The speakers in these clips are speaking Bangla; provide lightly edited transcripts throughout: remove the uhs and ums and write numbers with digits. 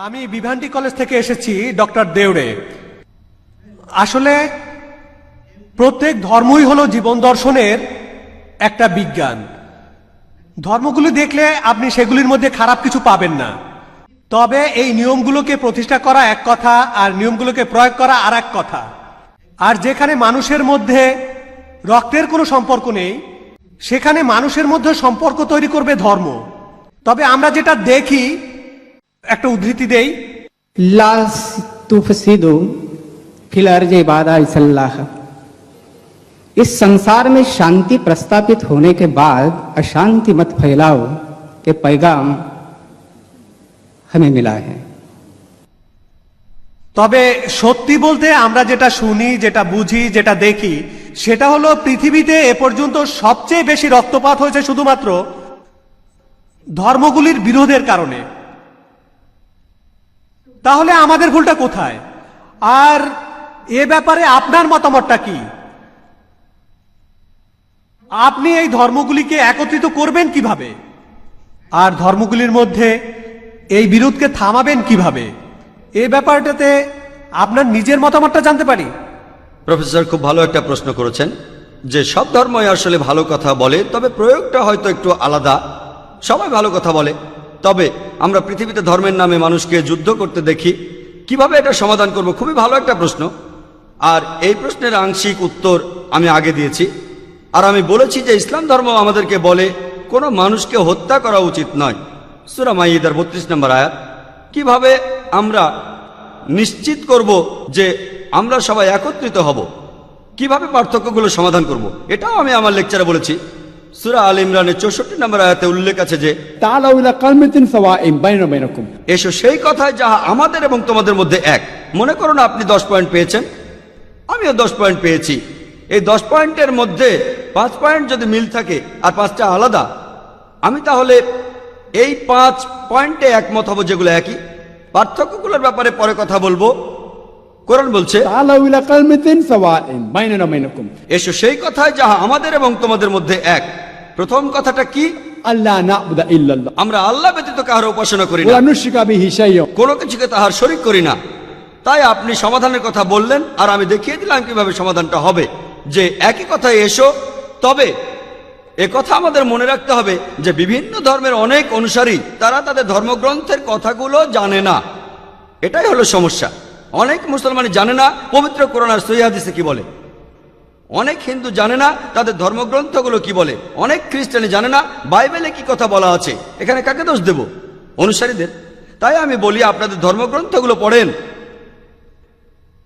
আমি বিভান্ডি কলেজ থেকে এসেছি ডক্টর দেউড়ে। আসলে প্রত্যেক ধর্মই হলো জীবন দর্শনের একটা বিজ্ঞান। ধর্মগুলো দেখলে আপনি সেগুলির মধ্যে খারাপ কিছু পাবেন না, তবে এই নিয়মগুলোকে প্রতিষ্ঠা করা এক কথা আর নিয়মগুলোকে প্রয়োগ করা আর এক কথা। আর যেখানে মানুষের মধ্যে রক্তের কোনো সম্পর্ক নেই, সেখানে মানুষের মধ্যে সম্পর্ক তৈরি করবে ধর্ম। তবে আমরা যেটা দেখি, একটা উদ্ধৃতি দেই, লা तुफसिदु फिल अर्ज बाद इसल्लाह। इस संसार में शांति प्रस्तापित होने के बाद अशांति मत फैलाओ के पैगाम हमें मिला है। তবে সত্যি বলতে আমরা যেটা শুনি, যেটা বুঝি, যেটা দেখি, সেটা হলো পৃথিবীতে এ পর্যন্ত সবচেয়ে বেশি রক্তপাত হয়েছে শুধুমাত্র ধর্মগুলির বিরোধের কারণে। তাহলে আমাদের ভুলটা কোথায়? আর এ ব্যাপারে আপনার মতামতটা কি? আপনি এই ধর্মগুলিকে একত্রিত করবেন কিভাবে, আর ধর্মগুলির মধ্যে এই বিরোধকে থামাবেন কিভাবে? এই ব্যাপারটাতে আপনার নিজের মতামতটা জানতে পারি। প্রফেসর খুব ভালো একটা প্রশ্ন করেছেন যে সব ধর্মই আসলে ভালো কথা বলে, তবে প্রয়োগটা হয়তো একটু আলাদা। সবাই ভালো কথা বলে, তবে আমরা পৃথিবীতে ধর্মের নামে মানুষকে যুদ্ধ করতে দেখি। কিভাবে এটা সমাধান করব? খুবই ভালো একটা প্রশ্ন। আর এই প্রশ্নের আংশিক উত্তর আমি আগে দিয়েছি। আর আমি বলেছি যে ইসলাম ধর্ম আমাদেরকে বলে কোনো মানুষকে হত্যা করা উচিত নয়। সূরা মাইদার ৩২ নম্বর আয়াত। কিভাবে আমরা নিশ্চিত করব যে আমরা সবাই একত্রিত হব, কিভাবে পার্থক্যগুলো সমাধান করব, এটাও আমি আমার লেকচারে বলেছি। সূরা আল ইমরানের ৬৪ নম্বর আয়াতে উল্লেখ আছে যে तालौ इला कलमतिन सवाइन बैना बैनकुम। এসো সেই কথায় যাহা আমাদের এবং তোমাদের মধ্যে এক। মনে করো না আপনি 10 পয়েন্ট পেয়েছেন, আমিও 10 পয়েন্ট পেয়েছি। এই 10 পয়েন্টের মধ্যে 5 পয়েন্ট যদি মিল থাকে আর 5টা আলাদা, আমি তাহলে এই 5 পয়েন্টে একমত হব যেগুলো একই। পার্থক্যগুলোর ব্যাপারে পরে কথা বলবো। কোরআন বলছে तालौ इला कलमतिन सवाइन बैना बैनकुम। এসো সেই কথায় যাহা আমাদের এবং তোমাদের মধ্যে এক। প্রথম কথাটা কি? अल्लाह नाबुदा इल्लल्लाह আমরা আল্লাহ ব্যতীত কাহার উপাসনা করি না, ওয়া নুশরিকা বিহি শাইয়্যা। কোনো কিছুকে তাহার শরীক করি না। তাই আপনি সমাধানের কথা বললেন আর আমি দেখিয়ে দিলাম কিভাবে সমাধানটা হবে, যে একই কথায় এসো। তবে কথা আমাদের মনে রাখতে হবে যে বিভিন্ন ধর্মের অনেক অনুসারী তারা তাদের ধর্মগ্রন্থের কথাগুলো জানে না। এটাই হলো সমস্যা। অনেক মুসলমানই জানে না পবিত্র কোরআন আর সহিহ হাদিসে কি বলে। অনেক হিন্দু জানে না তাদের ধর্মগ্রন্থগুলো কি বলে। অনেক খ্রিস্টানি জানে না বাইবেলে কি কথা বলা আছে। এখানে কাকে দোষ দেব? অনুসারীদের। তাই আমি বলি আপনাদের ধর্মগ্রন্থগুলো পড়েন।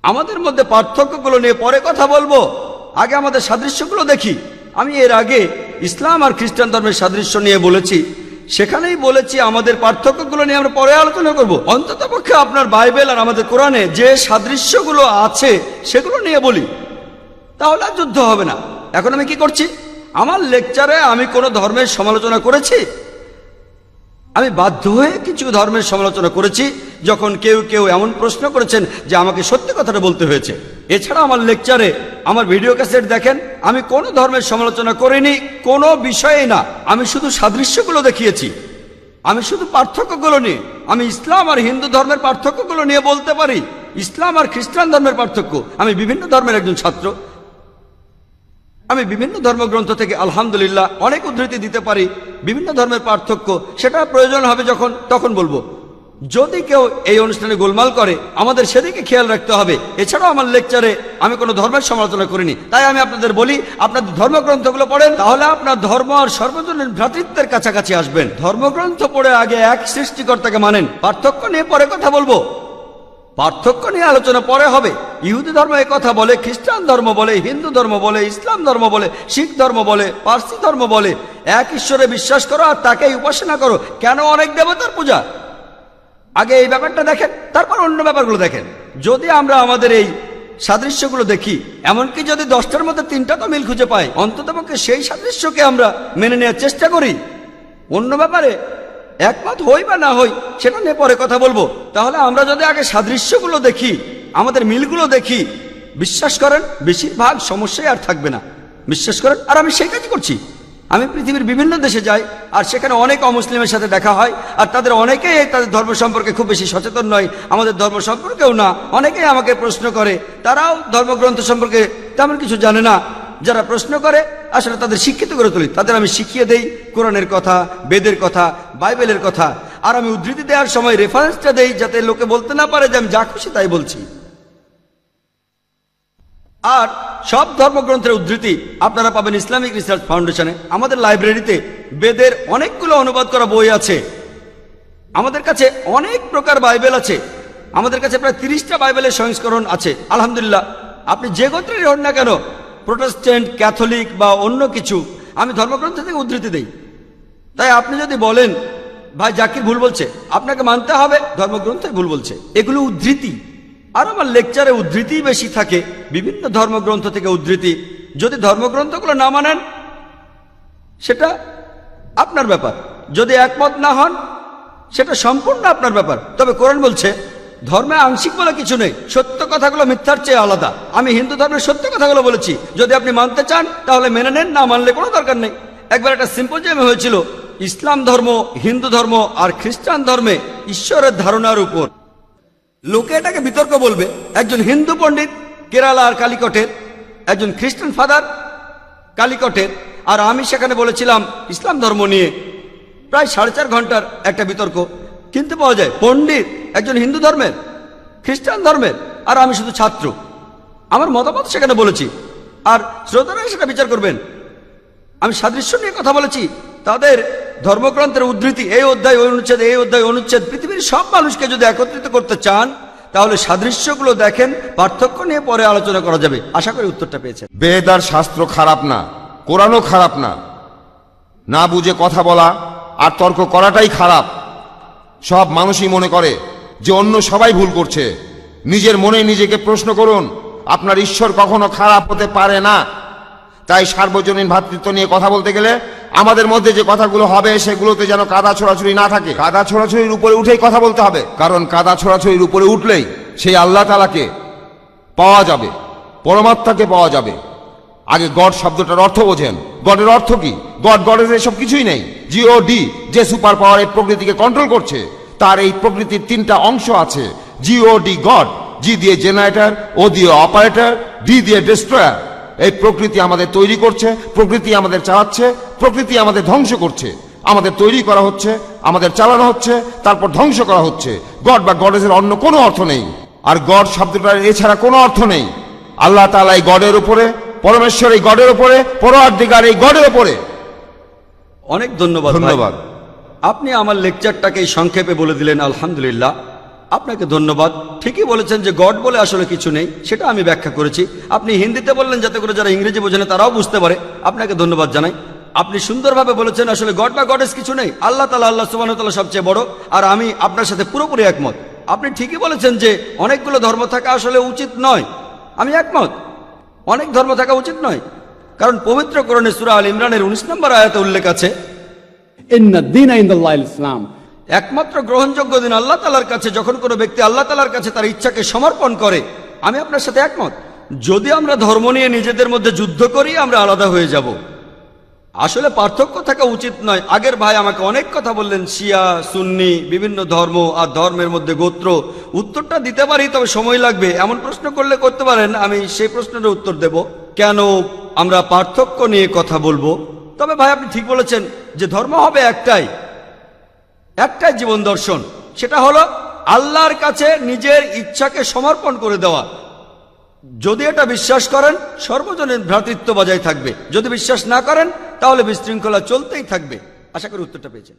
আমাদের মধ্যে পার্থক্যগুলো নিয়ে পরে কথা বলবো, আগে আমাদের সাদৃশ্যগুলো দেখি। আমি এর আগে ইসলাম আর খ্রিস্টান ধর্মের সাদৃশ্য নিয়ে বলেছি, সেখানেই বলেছি আমাদের পার্থক্যগুলো নিয়ে আমরা পরে আলোচনা করব। অন্ততপক্ষে আপনার বাইবেল আর আমাদের কোরআনে যে সাদৃশ্যগুলো আছে সেগুলো নিয়ে বলি, তাহলে আর যুদ্ধ হবে না। এখন আমি কি করছি? আমার লেকচারে আমি কোনো ধর্মের সমালোচনা করেছি? আমি বাধ্য হয়ে কিছু ধর্মের সমালোচনা করেছি যখন কেউ কেউ এমন প্রশ্ন করেছেন যে আমাকে সত্যি কথাটা বলতে হয়েছে। এছাড়া আমার লেকচারে, আমার ভিডিও ক্যাসেট দেখেন, আমি কোনো ধর্মের সমালোচনা করিনি, কোনো বিষয়ে না। আমি শুধু সাদৃশ্যগুলো দেখিয়েছি, আমি শুধু পার্থক্যগুলো নিয়ে, আমি ইসলাম আর হিন্দু ধর্মের পার্থক্যগুলো নিয়ে বলতে পারি, ইসলাম আর খ্রিস্টান ধর্মের পার্থক্য। আমি বিভিন্ন ধর্মের একজন ছাত্র, আমি বিভিন্ন ধর্মগ্রন্থ থেকে আলহামদুলিল্লাহ অনেক উদ্ধৃতি দিতে পারি। বিভিন্ন ধর্মের পার্থক্য সেটা প্রয়োজন হবে যখন তখন বলবো। যদি কেউ এই অনুষ্ঠানে গোলমাল করে আমাদের সেদিকে খেয়াল রাখতে হবে। এছাড়াও আমার লেকচারে আমি কোনো ধর্মের সমালোচনা করিনি। তাই আমি আপনাদের বলি, আপনাদের ধর্মগ্রন্থগুলো পড়েন, তাহলে আপনার ধর্ম আর সর্বজনীন ভ্রাতৃত্বের কাছাকাছি আসবেন। ধর্মগ্রন্থ পড়ে আগে এক সৃষ্টিকর্তাকে মানেন। পার্থক্য নিয়ে পরে কথা বলবো, পার্থক্য নিয়ে আলোচনা পরে হবে। ইহুদি ধর্ম এ কথা বলে, খ্রিস্টান ধর্ম বলে, হিন্দু ধর্ম বলে, ইসলাম ধর্ম বলে, শিখ ধর্ম বলে, পার্সি ধর্ম বলে এক ঈশ্বরে বিশ্বাস করো আর তাকেই উপাসনা করো। কেন অনেক দেবতার পূজা? আগে এই ব্যাপারটা দেখেন, তারপর অন্য ব্যাপারগুলো দেখেন। যদি আমরা আমাদের এই সাদৃশ্যগুলো দেখি, এমনকি যদি 10টার মধ্যে 3টা তো মিল খুঁজে পাই, অন্ততপক্ষে সেই সাদৃশ্যকে আমরা মেনে নেওয়ার চেষ্টা করি। অন্য ব্যাপারে একমত হই বা না হই সেটা নিয়ে পরে কথা বলবো। তাহলে আমরা যদি আগে সাদৃশ্যগুলো দেখি, আমাদের মিলগুলো দেখি, বিশ্বাস করেন বেশিরভাগ সমস্যাই আর থাকবে না। বিশ্বাস করেন, আর আমি সেই কাজই করছি। আমি পৃথিবীর বিভিন্ন দেশে যাই, আর সেখানে অনেক অমুসলিমের সাথে দেখা হয়, আর তাদের অনেকেই তাদের ধর্ম সম্পর্কে খুব বেশি সচেতন নয়, আমাদের ধর্ম সম্পর্কেও না। অনেকেই আমাকে প্রশ্ন করে, তারাও ধর্মগ্রন্থ সম্পর্কে তেমন কিছু জানে না। যারা প্রশ্ন করে আসলে তাদের শিক্ষিত করে তুলি, তাদের আমি শিখিয়ে দেই কোরআনের কথা, বেদের কথা, বাইবেলের কথা, আর আমি উদ্ধৃতি দেওয়ার সময় রেফারেন্সটা দেই যাতে লোকে বলতে না পারে যে আমি যা খুশি তাই বলছি। আর সব ধর্মগ্রন্থের উদ্ধৃতি আপনারা পাবেন ইসলামিক রিসার্চ ফাউন্ডেশনে। আমাদের লাইব্রেরিতে বেদের অনেকগুলো অনুবাদ করা বই আছে, আমাদের কাছে অনেক প্রকার বাইবেল আছে, আমাদের কাছে প্রায় 30টা বাইবেলের সংস্করণ আছে। আলহামদুলিল্লাহ, আপনি যে গোত্রেরই হন না কেন, প্রোটেস্ট্যান্ট, ক্যাথলিক বা অন্য কিছু, আমি ধর্মগ্রন্থ থেকে উদ্ধৃতি দেই। তাই আপনি যদি বলেন ভাই জাকির ভুল বলছে, আপনাকে মানতে হবে ধর্মগ্রন্থে ভুল বলছে, এগুলো উদ্ধৃতি। আর আমার লেকচারে উদ্ধৃতি বেশি থাকে, বিভিন্ন ধর্মগ্রন্থ থেকে উদ্ধৃতি। যদি ধর্মগ্রন্থগুলো না মানেন সেটা আপনার ব্যাপার, যদি একমত না হন সেটা সম্পূর্ণ আপনার ব্যাপার। তবে কোরআন বলছে ধর্মে আংশিক বলে কিছু নেই, সত্য কথাগুলো মিথ্যার চেয়ে আলাদা। আমি হিন্দু ধর্মের সত্য কথাগুলো বলেছি, যদি আপনি মানতে চান তাহলে মেনে নেন, না মানলে কোনো দরকার নেই। একবার একটা সিম্পোজিয়ামে হয়েছিল ইসলাম ধর্ম, হিন্দু ধর্ম আর খ্রিস্টান ধর্মে ঈশ্বরের ধারণার উপর। লোকে এটাকে বিতর্ক বলবে। একজন হিন্দু পণ্ডিত কেরালা আর কালিকটের, একজন খ্রিস্টান ফাদার কালিকটের, আর আমি সেখানে বলেছিলাম ইসলাম ধর্ম নিয়ে। প্রায় 4.5 ঘন্টার একটা বিতর্ক। কিনতে পাওয়া যায় পণ্ডিত একজন হিন্দু ধর্মের, খ্রিস্টান ধর্মের, আর আমি শুধু ছাত্র। আমার মতামত সেখানে বলেছি, আর শ্রোতারা সেটা বিচার করবেন। আমি সাদৃশ্য নিয়ে কথা বলেছি, তাদের ধর্মগ্রন্থের উদ্ধৃতি, এই অধ্যায় ওই অনুচ্ছেদ, এই অধ্যায় অনুচ্ছেদ। পৃথিবীর সব মানুষকে যদি একত্রিত করতে চান তাহলে সাদৃশ্যগুলো দেখেন, পার্থক্য নিয়ে পরে আলোচনা করা যাবে। আশা করি উত্তরটা পেয়েছেন। বেদ আর শাস্ত্র খারাপ না, কোরআনও খারাপ না, না বুঝে কথা বলা আর তর্ক করাটাই খারাপ। সব মানুষই মনে করে যে অন্য সবাই ভুল করছে। নিজের মনে নিজেকে প্রশ্ন করুন, আপনার ঈশ্বর কখনো খারাপ হতে পারে না। তাই সার্বজনীন ভ্রাতৃত্ব নিয়ে কথা বলতে গেলে আমাদের মধ্যে যে কথাগুলো হবে সেগুলোতে যেন কাদা ছোড়াছুড়ি না থাকে। কাদা ছোড়াছুড়ির উপরে উঠেই কথা বলতে হবে, কারণ কাদা ছোড়াছুড়ির উপরে উঠলেই সেই আল্লাহ তাআলাকে পাওয়া যাবে, পরমাত্মাকে পাওয়া যাবে। আগে গড শব্দটার অর্থ বোঝেন। গডের অর্থ কি? গডের এসব কিছুই নেই। জিওডি, যে সুপার পাওয়ার এই প্রকৃতিকে কন্ট্রোল করছে, তার এই প্রকৃতির 3টা অংশ আছে। জিওডি গড, জি দিয়ে জেনারেটর, ও দিয়ে অপারেটর, ডি দিয়ে ডিস্ট্রয়ার। এই প্রকৃতি আমাদের তৈরি করছে, প্রকৃতি আমাদের চালাচ্ছে, প্রকৃতি আমাদের ধ্বংস করছে। আমাদের তৈরি করা হচ্ছে, আমাদের চালানো হচ্ছে, তারপর ধ্বংস করা হচ্ছে। গড বা গডেসের অন্য কোনো অর্থ নেই, আর গড শব্দটার এছাড়া কোনো অর্থ নেই। আল্লাহ তাআলা এই গডের উপরে, পরমেশ্বর এই গডের উপরে, পরওয়ারদিগার এই গডের উপরে। অনেক ধন্যবাদ। ধন্যবাদ। আপনি আমার লেকচারটাকে সংক্ষেপে বলে দিলেন, আলহামদুলিল্লাহ, আপনাকে ধন্যবাদ। ঠিকই বলেছেন যে গড বলে আসলে কিছু নেই, সেটা আমি ব্যাখ্যা করেছি। আপনি হিন্দিতে বললেন যাতে করে যারা ইংরেজি বোঝে না তারাও বুঝতে পারে, আপনাকে ধন্যবাদ জানাই। আপনি সুন্দরভাবে বলেছেন আসলে গড বা গডেস কিছু নেই, আল্লাহ তাআলা, আল্লাহ সুবহানাহু ওয়া তাআলা সবচেয়ে বড়। আর আমি আপনার সাথে পুরোপুরি একমত। আপনি ঠিকই বলেছেন যে অনেকগুলো ধর্ম থাকা আসলে উচিত নয়, আমি একমত। অনেক ধর্ম থাকা উচিত নয়, কারণ পবিত্র কোরআনে সূরা আল ইমরানের 19 নম্বর আয়াতে উল্লেখ আছে, ইন্নাদ-দীনা ইনদাল্লাহিল ইসলাম। একমাত্র গ্রহণযোগ্য দিন আল্লাহ তাআলার কাছে যখন কোনো ব্যক্তি আল্লাহ তাআলার কাছে তার ইচ্ছাকে সমর্পণ করে। আমি আপনার সাথে একমত। যদি আমরা ধর্ম নিয়ে নিজেদের মধ্যে যুদ্ধ করি আমরা আলাদা হয়ে যাব। আসলে পার্থক্য থাকা উচিত নয়। আগের ভাই আমাকে অনেক কথা বললেন, শিয়া, সুন্নি, বিভিন্ন ধর্ম আর ধর্মের মধ্যে গোত্র। উত্তরটা দিতে পারি, তবে সময় লাগবে। এমন প্রশ্ন করলে করতে পারেন, আমি সেই প্রশ্নের উত্তর দেব। কেন আমরা পার্থক্য নিয়ে কথা বলবো? তবে ভাই আপনি ঠিক বলেছেন যে ধর্ম হবে একটাই জীবন দর্শন, সেটা হলো আল্লাহর কাছে নিজের ইচ্ছাকে সমর্পণ করে দেওয়া। যদি এটা বিশ্বাস করেন সর্বজনীন ভ্রাতৃত্ব বজায় থাকবে, যদি বিশ্বাস না করেন তাহলে বিশৃঙ্খলা চলতেই থাকবে। আশা করি উত্তরটা পেয়েছেন।